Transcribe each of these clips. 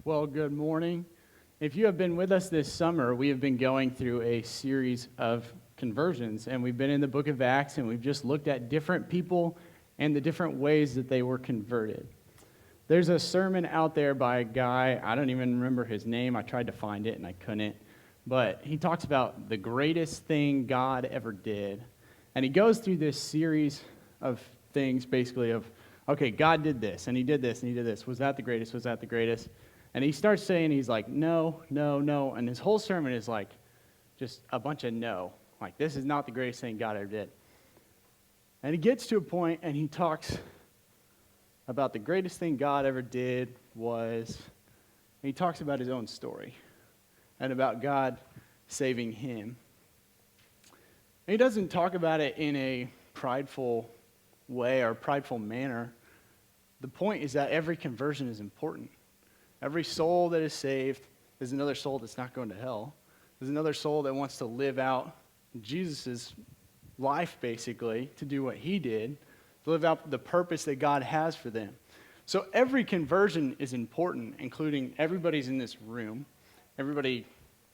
Well, good morning. If you have been with us this summer, we have been going through a series of conversions, and we've been in the book of Acts, and we've just looked at different people and the different ways that they were converted. There's a sermon out there by a guy, I don't even remember his name. I tried to find it, and I couldn't. But he talks about the greatest thing God ever did. And he goes through this series of things, basically, of, okay, God did this, and he did this, and he did this. Was that the greatest? Was that the greatest? And he starts saying, he's like, no, no, no. And his whole sermon is like just a bunch of no. Like, this is not the greatest thing God ever did. And he gets to a point, and he talks about the greatest thing God ever did was, and he talks about his own story and about God saving him. And he doesn't talk about it in a prideful way or prideful manner. The point is that every conversion is important. Every soul that is saved is another soul that's not going to hell. There's another soul that wants to live out Jesus' life, basically, to do what he did, to live out the purpose that God has for them. So every conversion is important, including everybody's in this room, everybody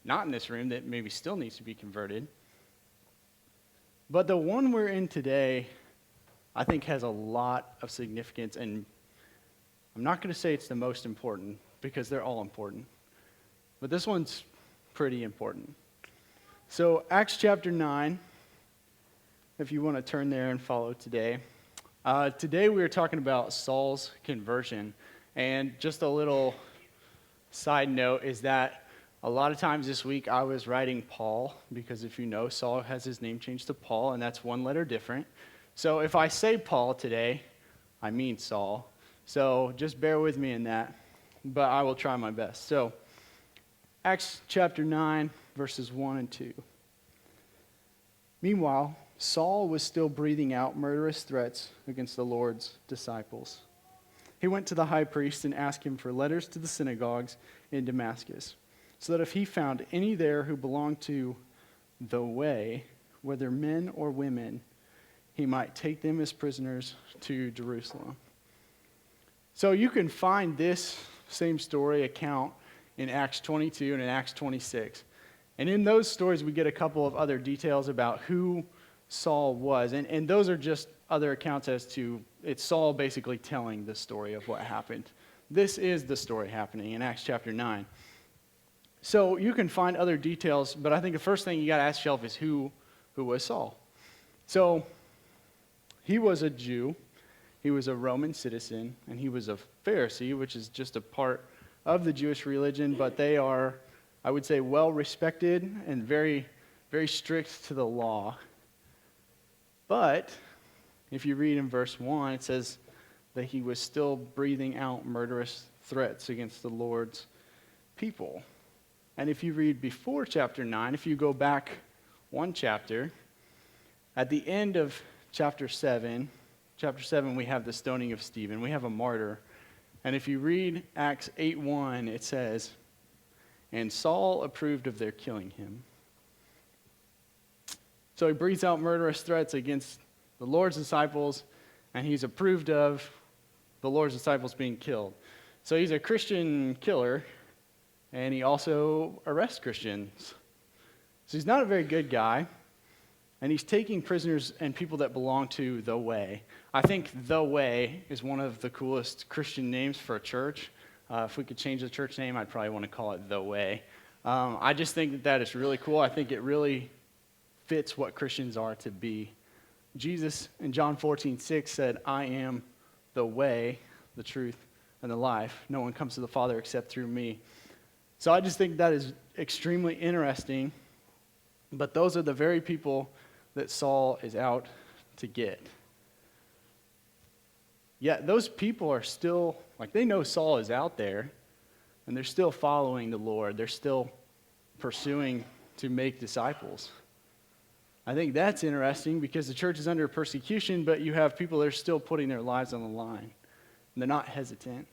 not in this room that maybe still needs to be converted. But the one we're in today, I think, has a lot of significance, and I'm not going to say it's the most important, because they're all important. But this one's pretty important. So Acts chapter 9, if you want to turn there and follow today. Today we are talking about Saul's conversion. And just a little side note is that a lot of times this week I was writing Paul, because if you know, Saul has his name changed to Paul, and that's one letter different. So if I say Paul today, I mean Saul. So just bear with me in that, but I will try my best. So Acts chapter 9, verses 1 and 2. Meanwhile, Saul was still breathing out murderous threats against the Lord's disciples. He went to the high priest and asked him for letters to the synagogues in Damascus, so that if he found any there who belonged to the way, whether men or women, he might take them as prisoners to Jerusalem. So you can find this same story account in Acts 22 and in Acts 26. And in those stories, we get a couple of other details about who Saul was. And those are just other accounts as to, it's Saul basically telling the story of what happened. This is the story happening in Acts chapter 9. So you can find other details, but I think the first thing you got to ask yourself is who was Saul? So he was a Jew. He was a Roman citizen, and he was a Pharisee, which is just a part of the Jewish religion, but they are, I would say, well-respected and very, very strict to the law. But if you read in verse 1, it says that he was still breathing out murderous threats against the Lord's people. And if you read before chapter 9, if you go back one chapter, at the end of chapter 7, we have the stoning of Stephen. We have a martyr. And if you read Acts 8:1, it says, and Saul approved of their killing him. So he breathes out murderous threats against the Lord's disciples, and he's approved of the Lord's disciples being killed. So he's a Christian killer, and he also arrests Christians. So he's not a very good guy. And he's taking prisoners and people that belong to the Way. I think the Way is one of the coolest Christian names for a church. If we could change the church name, I'd probably want to call it the Way. I just think that is really cool. I think it really fits what Christians are to be. Jesus in John 14:6 said, I am the way, the truth, and the life. No one comes to the Father except through me. So I just think that is extremely interesting. But those are the very people that Saul is out to get. Yet those people are still, they know Saul is out there, and they're still following the Lord. They're still pursuing to make disciples. I think that's interesting because the church is under persecution, but you have people that are still putting their lives on the line, and they're not hesitant.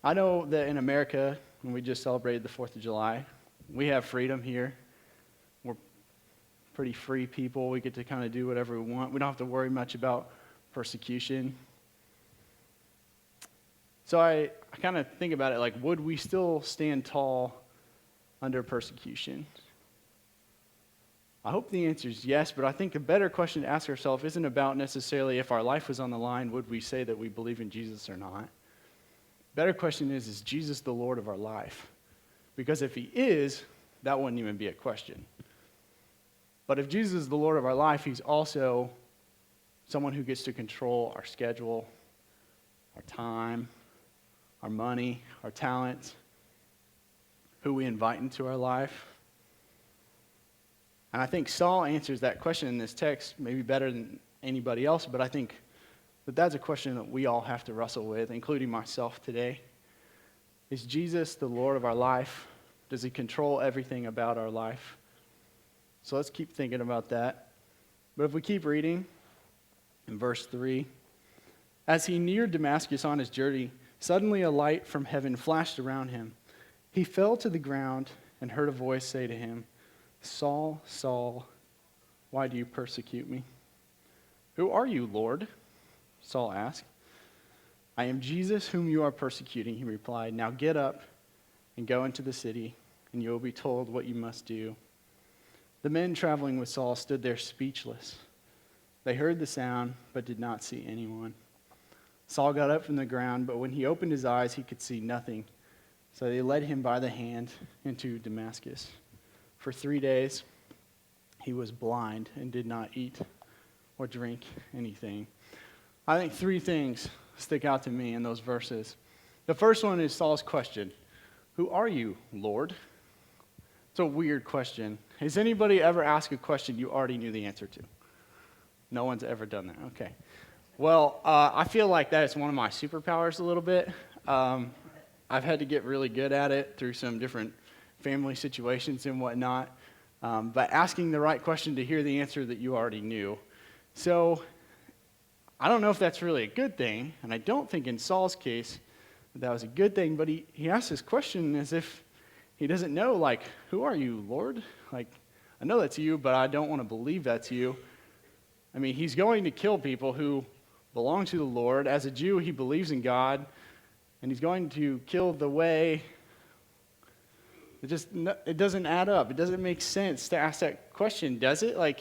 I know that in America, when we just celebrated the 4th of July, we have freedom here. We're pretty free people. We get to kind of do whatever we want. We don't have to worry much about persecution. So I kind of think about it like, would we still stand tall under persecution? I hope the answer is yes, but I think a better question to ask ourselves isn't about necessarily if our life was on the line, would we say that we believe in Jesus or not? Better question is Jesus the Lord of our life? Because if he is, that wouldn't even be a question. But if Jesus is the Lord of our life, he's also someone who gets to control our schedule, our time, our money, our talents, who we invite into our life. And I think Saul answers that question in this text maybe better than anybody else, but I think that that's a question that we all have to wrestle with, including myself today. Is Jesus the Lord of our life? Does he control everything about our life? So let's keep thinking about that. But if we keep reading in verse 3, as he neared Damascus on his journey, suddenly a light from heaven flashed around him. He fell to the ground and heard a voice say to him, Saul, Saul, why do you persecute me? Who are you, Lord? Saul asked. I am Jesus whom you are persecuting, he replied. Now get up and go into the city, and you will be told what you must do. The men traveling with Saul stood there speechless. They heard the sound, but did not see anyone. Saul got up from the ground, but when he opened his eyes, he could see nothing. So they led him by the hand into Damascus. For 3 days, he was blind and did not eat or drink anything. I think 3 things stick out to me in those verses. The first one is Saul's question. Who are you, Lord? It's a weird question. Has anybody ever asked a question you already knew the answer to? No one's ever done that. Okay. Well, I feel like that is one of my superpowers a little bit. I've had to get really good at it through some different family situations and whatnot, but asking the right question to hear the answer that you already knew. So I don't know if that's really a good thing, and I don't think in Saul's case that was a good thing, but he asked this question as if he doesn't know, like, who are you, Lord? Like, I know that's you, but I don't want to believe that's you. I mean, he's going to kill people who belong to the Lord. As a Jew, he believes in God, and he's going to kill the way. It doesn't add up. It doesn't make sense to ask that question, does it? Like,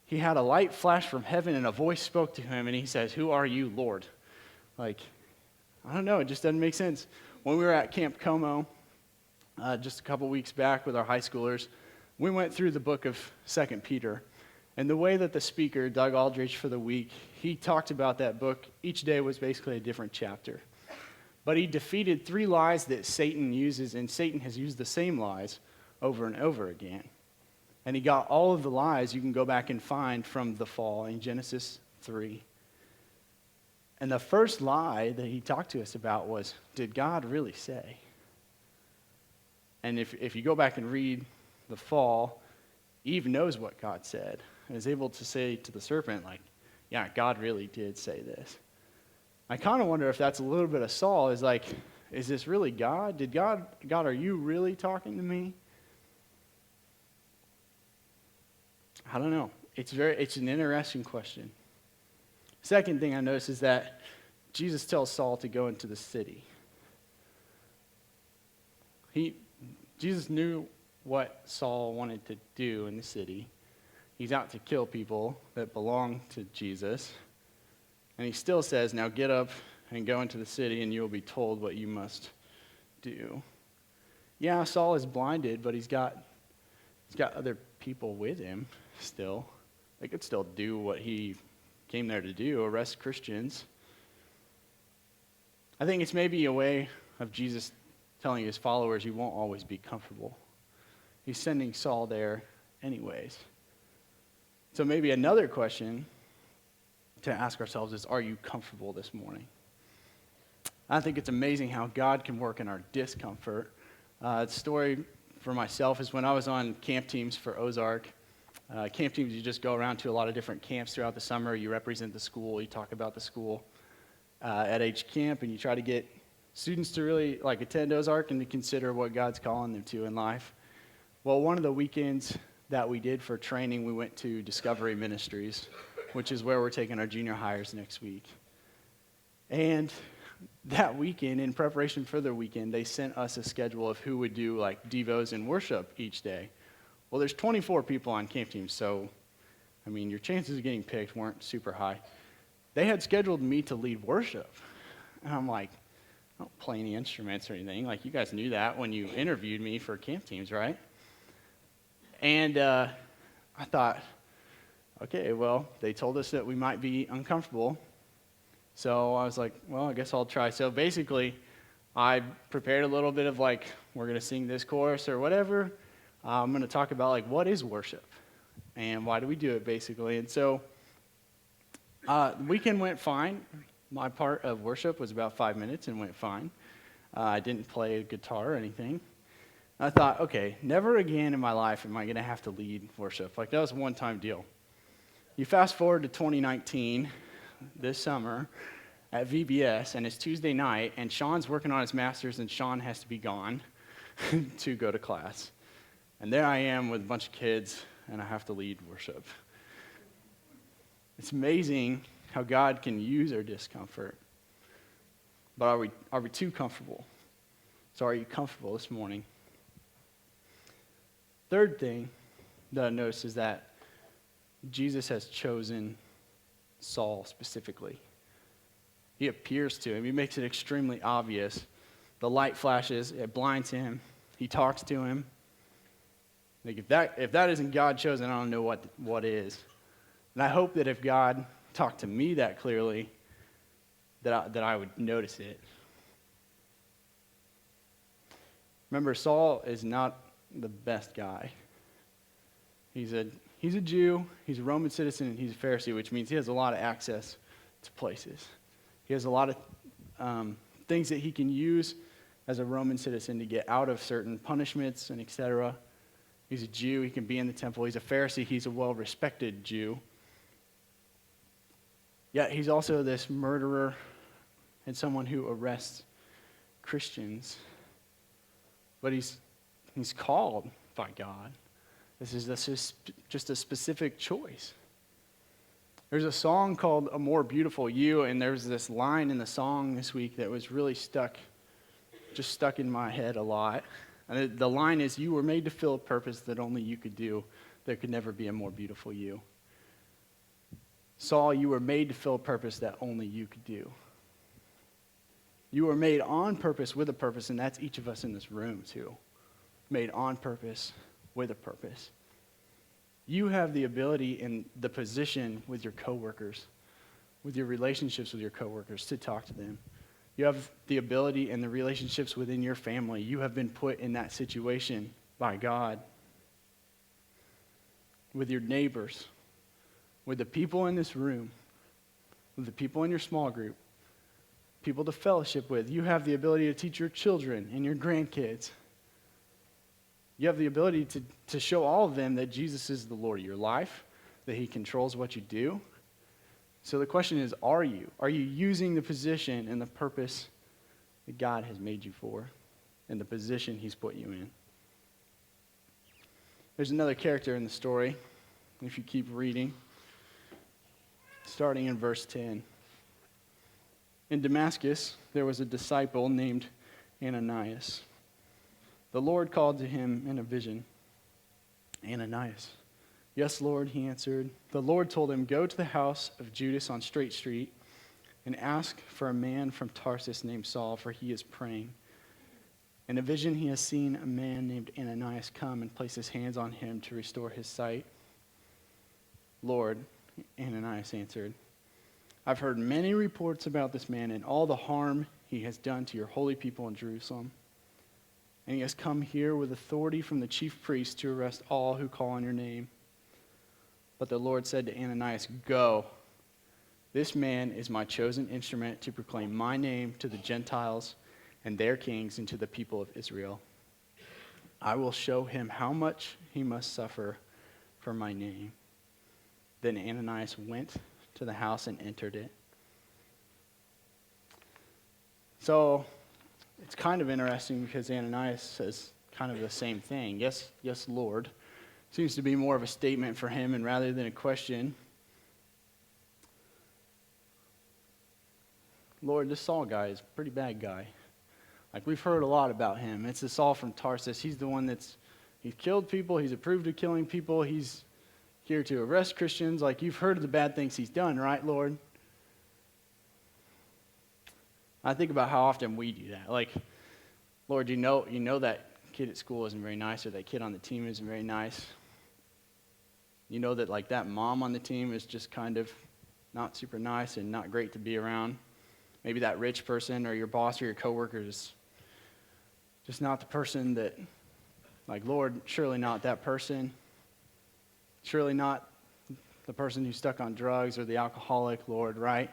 he had a light flash from heaven, and a voice spoke to him, and he says, who are you, Lord? Like, I don't know. It just doesn't make sense. When we were at Camp Como just a couple weeks back with our high schoolers, we went through the book of 2 Peter. And the way that the speaker, Doug Aldrich, for the week, he talked about that book, each day was basically a different chapter. But he defeated 3 lies that Satan uses, and Satan has used the same lies over and over again. And he got all of the lies you can go back and find from the fall in Genesis 3. And the first lie that he talked to us about was, did God really say? And if you go back and read the fall, Eve knows what God said and is able to say to the serpent, like, yeah, God really did say this. I kind of wonder if that's a little bit of Saul, is like, is this really God? God, are you really talking to me? I don't know. It's an interesting question. Second thing I notice is that Jesus tells Saul to go into the city. Jesus knew what Saul wanted to do in the city. He's out to kill people that belong to Jesus. And he still says, now get up and go into the city and you will be told what you must do. Yeah, Saul is blinded, but he's got other people with him still. They could still do what he came there to do, arrest Christians. I think it's maybe a way of Jesus telling his followers you won't always be comfortable. He's sending Saul there anyways. So maybe another question to ask ourselves is, are you comfortable this morning? I think it's amazing how God can work in our discomfort. The story for myself is when I was on camp teams for Ozark. Camp teams, you just go around to a lot of different camps throughout the summer. You represent the school. You talk about the school at each camp, and you try to get students to really attend Ozark and to consider what God's calling them to in life. Well, one of the weekends that we did for training, we went to Discovery Ministries, which is where we're taking our junior hires next week. And that weekend, in preparation for the weekend, they sent us a schedule of who would do like devos and worship each day. Well, there's 24 people on camp team, so, I mean, your chances of getting picked weren't super high. They had scheduled me to lead worship. And I'm like, I don't play any instruments or anything. Like, you guys knew that when you interviewed me for camp teams, right? And I thought, okay, well, they told us that we might be uncomfortable. So I was like, well, I guess I'll try. So basically, I prepared a little bit of like, we're going to sing this chorus or whatever. I'm going to talk about like, what is worship? And why do we do it, basically? And so the weekend went fine. My part of worship was about 5 minutes and went fine. I didn't play a guitar or anything. I thought, okay, never again in my life am I going to have to lead worship. Like, that was a one-time deal. You fast forward to 2019, this summer, at VBS, and it's Tuesday night, and Sean's working on his master's, and Sean has to be gone to go to class. And there I am with a bunch of kids, and I have to lead worship. It's amazing how God can use our discomfort. But are we too comfortable? So are you comfortable this morning? Third thing that I noticed is that Jesus has chosen Saul specifically. He appears to him. He makes it extremely obvious. The light flashes. It blinds him. He talks to him. Like, if that isn't God chosen, I don't know what is. And I hope that if God talked to me that clearly, that I would notice it. Remember, Saul is not the best guy. He's a Jew, he's a Roman citizen, and he's a Pharisee, which means he has a lot of access to places. He has a lot of things that he can use as a Roman citizen to get out of certain punishments and etc. He's a Jew, he can be in the temple. He's a Pharisee, he's a well-respected Jew. Yet he's also this murderer and someone who arrests Christians. But he's called by God. This is just a specific choice. There's a song called A More Beautiful You, and there's this line in the song this week that was really stuck in my head a lot. And the line is, you were made to fill a purpose that only you could do. There could never be a more beautiful you. Saul, you were made to fill a purpose that only you could do. You were made on purpose with a purpose, and that's each of us in this room too. Made on purpose with a purpose. You have the ability and the position with your coworkers, with your relationships with your coworkers, to talk to them. You have the ability and the relationships within your family. You have been put in that situation by God. With your neighbors, with the people in this room, with the people in your small group, people to fellowship with. You have the ability to teach your children and your grandkids. You have the ability to show all of them that Jesus is the Lord of your life, that he controls what you do. So the question is, are you? Are you using the position and the purpose that God has made you for and the position he's put you in? There's another character in the story, if you keep reading, starting in verse 10. In Damascus, there was a disciple named Ananias. The Lord called to him in a vision, Ananias. Yes, Lord, he answered. The Lord told him, go to the house of Judas on Straight Street and ask for a man from Tarsus named Saul, for he is praying. In a vision, he has seen a man named Ananias come and place his hands on him to restore his sight. Lord, Ananias answered, I've heard many reports about this man and all the harm he has done to your holy people in Jerusalem. And he has come here with authority from the chief priests to arrest all who call on your name. But the Lord said to Ananias, go. This man is my chosen instrument to proclaim my name to the Gentiles and their kings and to the people of Israel. I will show him how much he must suffer for my name. Then Ananias went to the house and entered it. So it's kind of interesting because Ananias says kind of the same thing. Yes, Lord. Seems to be more of a statement for him, and rather than a question. Lord, this Saul guy is a pretty bad guy. Like, we've heard a lot about him. It's the Saul from Tarsus. He's the one he's killed people. He's approved of killing people. He's here to arrest Christians. Like, you've heard of the bad things he's done, right, Lord? I think about how often we do that. Like, Lord, you know that kid at school isn't very nice, or that kid on the team isn't very nice. You know that, like, that mom on the team is just kind of not super nice and not great to be around. Maybe that rich person or your boss or your coworker is just not the person that, like, Lord, surely not that person. Surely not the person who's stuck on drugs or the alcoholic, Lord, right?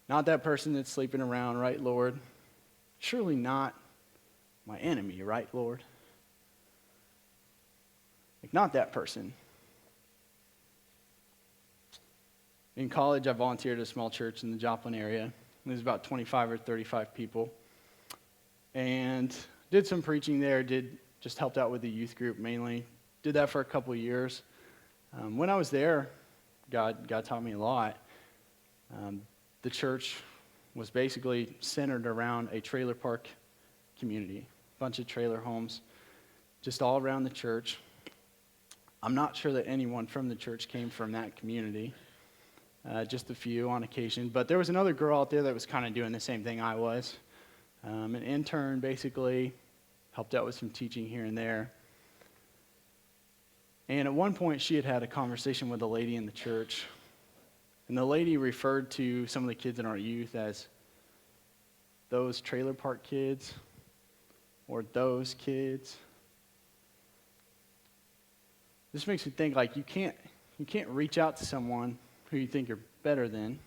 Not that person that's sleeping around, right, Lord? Surely not my enemy, right, Lord? Like, not that person. In college, I volunteered at a small church in the Joplin area. There's about 25 or 35 people. And did some preaching there, just helped out with the youth group mainly. Did that for a couple of years. When I was there, God taught me a lot. The church was basically centered around a trailer park community, a bunch of trailer homes, just all around the church. I'm not sure that anyone from the church came from that community, just a few on occasion. But there was another girl out there that was kind of doing the same thing I was. An intern, basically, helped out with some teaching here and there. And at one point, she had a conversation with a lady in the church. And the lady referred to some of the kids in our youth as those trailer park kids or those kids. This makes me think, like, you can't reach out to someone who you think you're better than.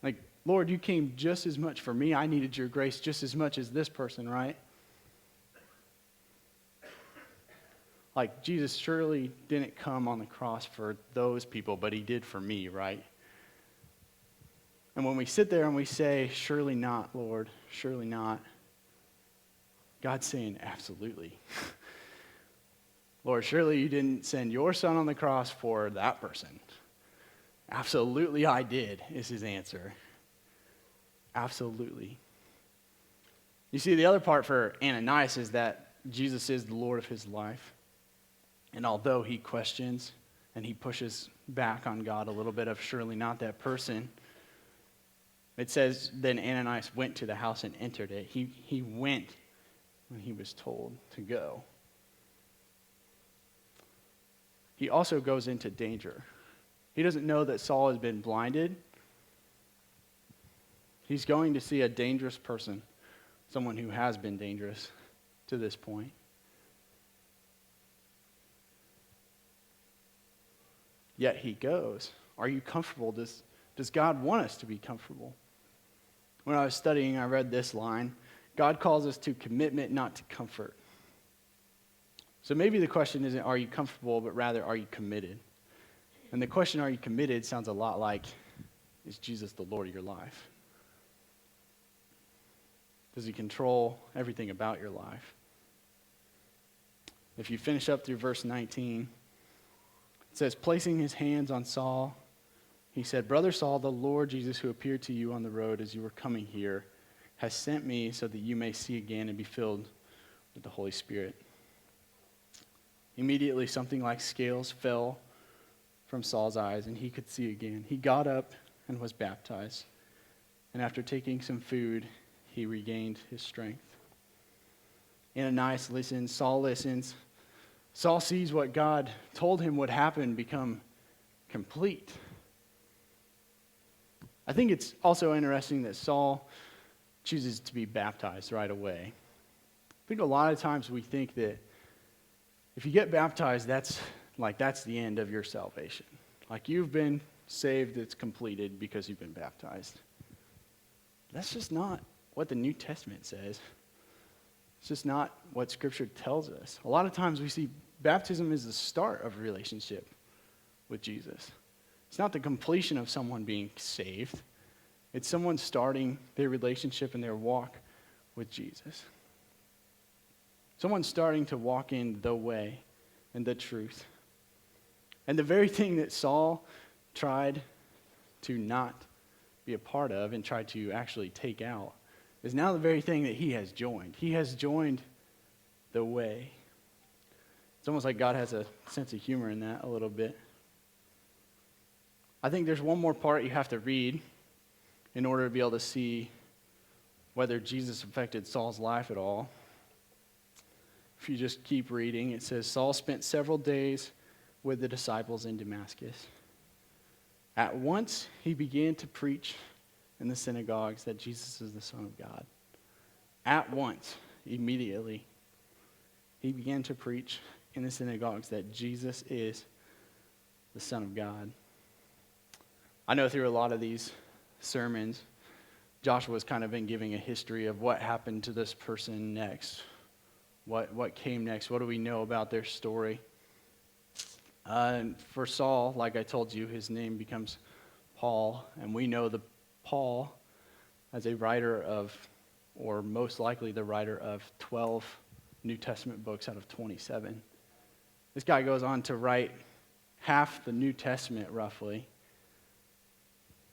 Like, Lord, you came just as much for me. I needed your grace just as much as this person, right? Like, Jesus surely didn't come on the cross for those people, but he did for me, right? And when we sit there and we say, surely not, Lord, surely not, God's saying, absolutely. Lord, surely you didn't send your son on the cross for that person. Absolutely I did, is his answer. Absolutely. You see, the other part for Ananias is that Jesus is the Lord of his life. And although he questions and he pushes back on God a little bit of surely not that person, it says, then Ananias went to the house and entered it. He went when he was told to go. He also goes into danger. He doesn't know that Saul has been blinded. He's going to see a dangerous person, someone who has been dangerous to this point. Yet he goes. Are you comfortable? Does God want us to be comfortable? When I was studying, I read this line: God calls us to commitment, not to comfort. So maybe the question isn't, are you comfortable, but rather, are you committed? And the question, are you committed, sounds a lot like, is Jesus the Lord of your life? Does he control everything about your life? If you finish up through verse 19, it says, placing his hands on Saul, he said, Brother Saul, the Lord Jesus who appeared to you on the road as you were coming here has sent me so that you may see again and be filled with the Holy Spirit. Immediately something like scales fell from Saul's eyes and he could see again. He got up and was baptized. And after taking some food, he regained his strength. Ananias listens, Saul listens. Saul sees what God told him would happen become complete. I think it's also interesting that Saul chooses to be baptized right away. I think a lot of times we think that if you get baptized, that's the end of your salvation. Like, you've been saved, it's completed because you've been baptized. That's just not what the New Testament says. It's just not what Scripture tells us. A lot of times we see baptism as the start of a relationship with Jesus. It's not the completion of someone being saved. It's someone starting their relationship and their walk with Jesus. Someone starting to walk in the way and the truth. And the very thing that Saul tried to not be a part of and try to actually take out is now the very thing that he has joined. He has joined the way. It's almost like God has a sense of humor in that a little bit. I think there's one more part you have to read in order to be able to see whether Jesus affected Saul's life at all. If you just keep reading, it says, Saul spent several days with the disciples in Damascus. At once, he began to preach in the synagogues that Jesus is the Son of God. At once, immediately, he began to preach in the synagogues that Jesus is the Son of God. I know through a lot of these sermons, Joshua's kind of been giving a history of what happened to this person next. What came next? What do we know about their story? For Saul, like I told you, his name becomes Paul, and we know the Paul as a writer of, or most likely the writer of 12 New Testament books out of 27. This guy goes on to write half the New Testament, roughly.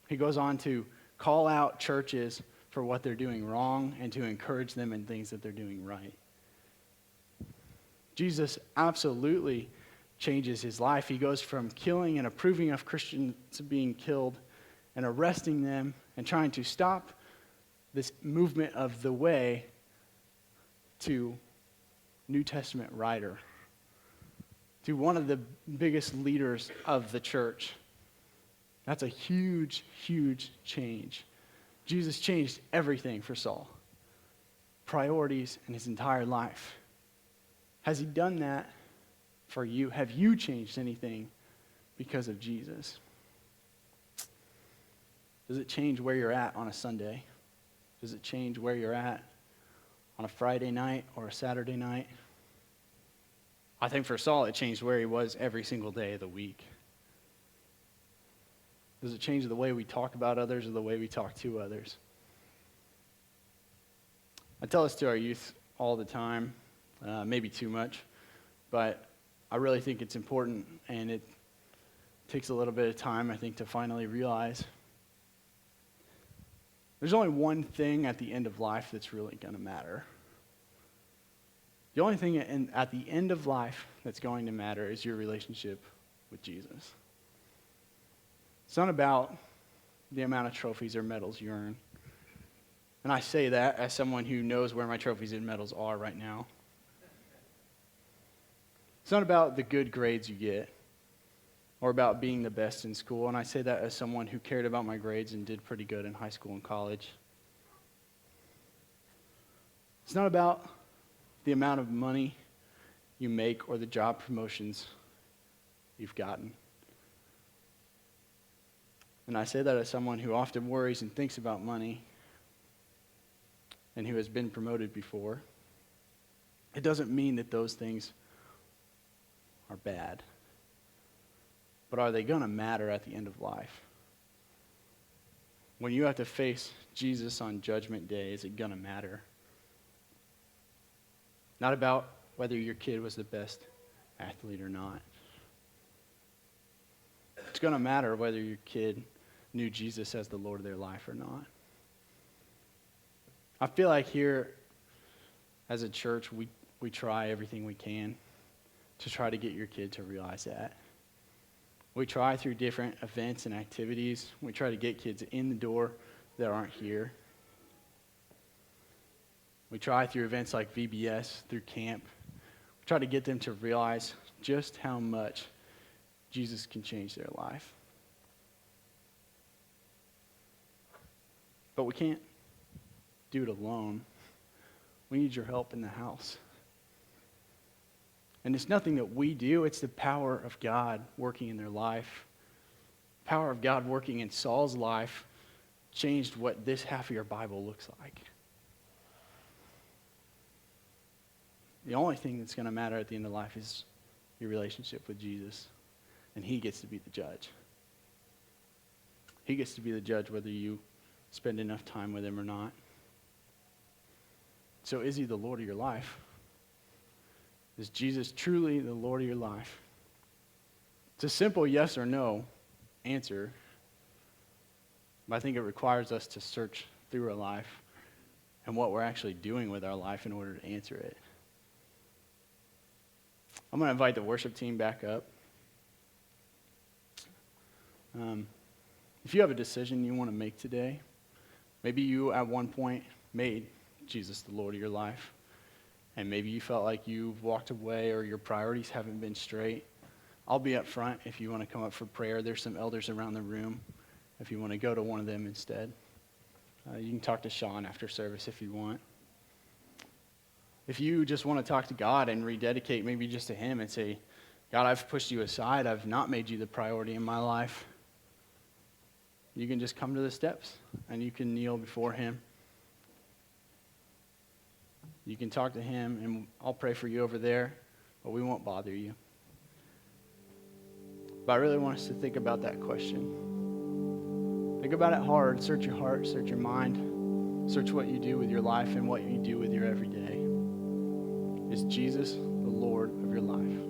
He goes on to call out churches for what they're doing wrong and to encourage them in things that they're doing right. Jesus absolutely changes his life. He goes from killing and approving of Christians being killed and arresting them and trying to stop this movement of the way to New Testament writer, to one of the biggest leaders of the church. That's a huge, huge change. Jesus changed everything for Saul. Priorities in his entire life. Has he done that for you? Have you changed anything because of Jesus? Does it change where you're at on a Sunday? Does it change where you're at on a Friday night or a Saturday night? I think for Saul, it changed where he was every single day of the week. Does it change the way we talk about others or the way we talk to others? I tell this to our youth all the time, maybe too much, but I really think it's important, and it takes a little bit of time, I think, to finally realize there's only one thing at the end of life that's really going to matter. The only thing at the end of life that's going to matter is your relationship with Jesus. It's not about the amount of trophies or medals you earn. And I say that as someone who knows where my trophies and medals are right now. It's not about the good grades you get or about being the best in school. And I say that as someone who cared about my grades and did pretty good in high school and college. It's not about the amount of money you make or the job promotions you've gotten. And I say that as someone who often worries and thinks about money and who has been promoted before. It doesn't mean that those things are bad. But are they going to matter at the end of life? When you have to face Jesus on Judgment Day, is it going to matter? Not about whether your kid was the best athlete or not. It's going to matter whether your kid knew Jesus as the Lord of their life or not. I feel like here as a church, we try everything we can to try to get your kid to realize that. We try through different events and activities. We try to get kids in the door that aren't here. We try through events like VBS, through camp. We try to get them to realize just how much Jesus can change their life. But we can't do it alone. We need your help in the house. And it's nothing that we do, it's the power of God working in their life. The power of God working in Saul's life changed what this half of your Bible looks like. The only thing that's going to matter at the end of life is your relationship with Jesus. And he gets to be the judge. He gets to be the judge whether you spend enough time with him or not. So is he the Lord of your life? Is Jesus truly the Lord of your life? It's a simple yes or no answer. But I think it requires us to search through our life and what we're actually doing with our life in order to answer it. I'm going to invite the worship team back up. If you have a decision you want to make today, maybe you at one point made Jesus the Lord of your life, and maybe you felt like you've walked away or your priorities haven't been straight. I'll be up front if you want to come up for prayer. There's some elders around the room if you want to go to one of them instead. You can talk to Sean after service if you want. If you just want to talk to God and rededicate maybe just to him and say, God, I've pushed you aside. I've not made you the priority in my life. You can just come to the steps and you can kneel before him. You can talk to him and I'll pray for you over there, but we won't bother you. But I really want us to think about that question. Think about it hard. Search your heart, search your mind, search what you do with your life and what you do with your everyday. Is Jesus the Lord of your life?